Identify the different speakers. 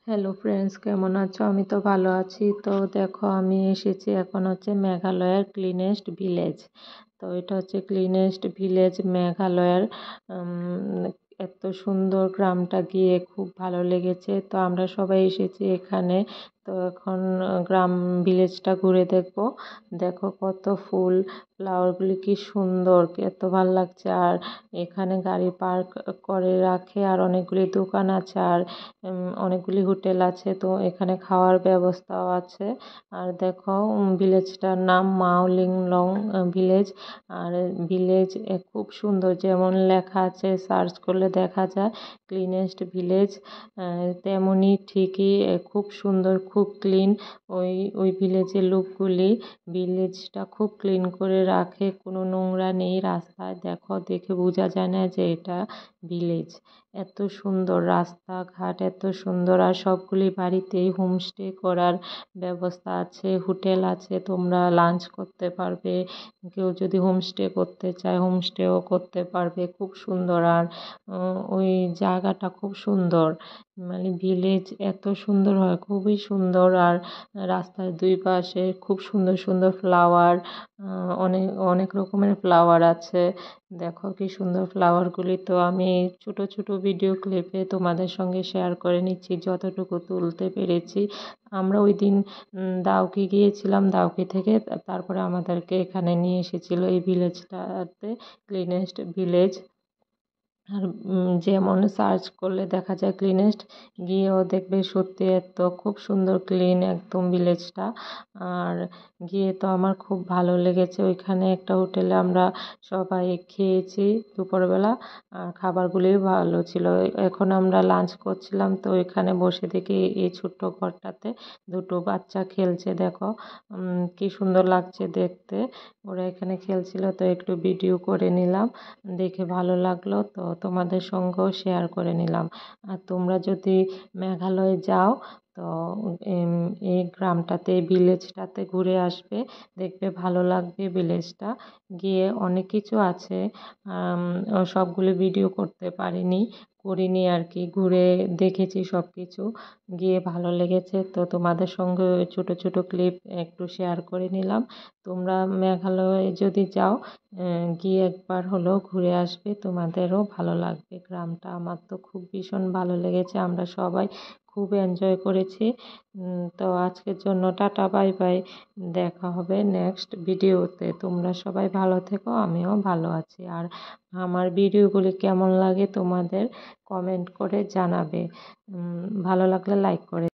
Speaker 1: Hello friends, কেমন আছো? আমি তো ভালো আছি। তো দেখো, আমি এসেছি এখন হচ্ছে মেঘালয়ের ক্লিনেস্ট ভিলেজ। তো এটা হচ্ছে ক্লিনেস্ট ভিলেজ মেঘালয়ের। এত সুন্দর গ্রামটা, গিয়ে খুব ভালো লেগেছে। তো আমরা সবাই এসেছি এখানে। তো এখন গ্রাম ভিলেজটা ঘুরে দেখবো। দেখো কত ফুল, ফ্লাওয়ারগুলি কি সুন্দর, এত ভালো লাগছে। আর এখানে গাড়ি পার্ক করে রাখে, আর অনেকগুলি দোকান আছে, আর অনেকগুলি হোটেল আছে। তো এখানে খাওয়ার ব্যবস্থাও আছে। আর দেখো, ভিলেজটার নাম মাওলিংলং ভিলেজ। আর ভিলেজ খুব সুন্দর, যেমন লেখা আছে সার্চ করলে দেখা যায় ক্লিনেস্ট ভিলেজ, তেমনই ঠিকই খুব সুন্দর, খুব ক্লিন। ওই ওই ভিলেজের লোকগুলি ভিলেজটা খুব ক্লিন করে রাখে, কোনো নোংরা নেই রাস্তায়। দেখো, দেখে বোঝা যায় না যে এটা ভিলেজ। এত সুন্দর রাস্তাঘাট, এত সুন্দর। আর সবগুলি বাড়িতেই হোমস্টে করার ব্যবস্থা আছে, হোটেল আছে, তোমরা লাঞ্চ করতে পারবে। কেউ যদি হোমস্টে করতে চায় হোমস্টেও করতে পারবে, খুব সুন্দর। আর ওই জায়গাটা খুব সুন্দর, মানে ভিলেজ এত সুন্দর হয়, খুবই সুন্দর। আর রাস্তার দুই পাশে খুব সুন্দর সুন্দর ফ্লাওয়ার, অনেক অনেক রকমের ফ্লাওয়ার আছে। দেখো কি সুন্দর ফ্লাওয়ারগুলি। তো আমি ছোট ছোট ভিডিও ক্লিপে তোমাদের সঙ্গে শেয়ার করে নিচ্ছি যতটুকু তুলতে পেরেছি। আমরা ওই দিন দাউকি গিয়েছিলাম, দাউকি থেকে তারপরে আমাদেরকে এখানে নিয়ে এসেছিল এই ভিলেজটাতে, ক্লিনেস্ট ভিলেজ। আর যেমন সার্চ করলে দেখা যায় ক্লিনেস্ট, গিয়েও দেখবে সত্যি এত খুব সুন্দর ক্লিন একদম ভিলেজটা। আর গিয়ে তো আমার খুব ভালো লেগেছে। ওইখানে একটা হোটেলে আমরা সবাই খেয়েছি দুপুরবেলা, আর খাবারগুলিও ভালো ছিল। এখন আমরা লাঞ্চ করছিলাম, তো এখানে বসে দেখি এই ছোট্ট ঘরটাতে দুটো বাচ্চা খেলছে। দেখো কি সুন্দর লাগছে দেখতে। ওরা এখানে খেলছিল, তো একটু ভিডিও করে নিলাম, দেখে ভালো লাগলো, তো তোমাদের সঙ্গেও শেয়ার করে নিলাম। আর তোমরা যদি মেঘালয়ে যাও, তো এই গ্রামটাতে, ভিলেজটাতে ঘুরে আসবে, দেখবে ভালো লাগবে ভিলেজটা। গিয়ে অনেক কিছু আছে, সবগুলো ভিডিও করতে করিনি আর কি, ঘুরে দেখেছি সব কিছু, গিয়ে ভালো লেগেছে। তো তোমাদের সঙ্গে ছোট ছোট ক্লিপ একটু শেয়ার করে নিলাম। তোমরা মেঘালয়ে যদি যাও, গিয়ে একবার হলেও ঘুরে আসবে, তোমাদেরও ভালো লাগবে গ্রামটা। আমার তো খুব ভীষণ ভালো লেগেছে, আমরা সবাই খুব এনজয় করেছি। তো আজকের জন্য টাটা, বাই বাই। দেখা হবে নেক্সট ভিডিওতে। তোমরা সবাই ভালো থেকো, আমিও ভালো আছি। আর আমার ভিডিওগুলি কেমন লাগে তোমাদের কমেন্ট করে জানাবে। ভালো লাগলে লাইক করে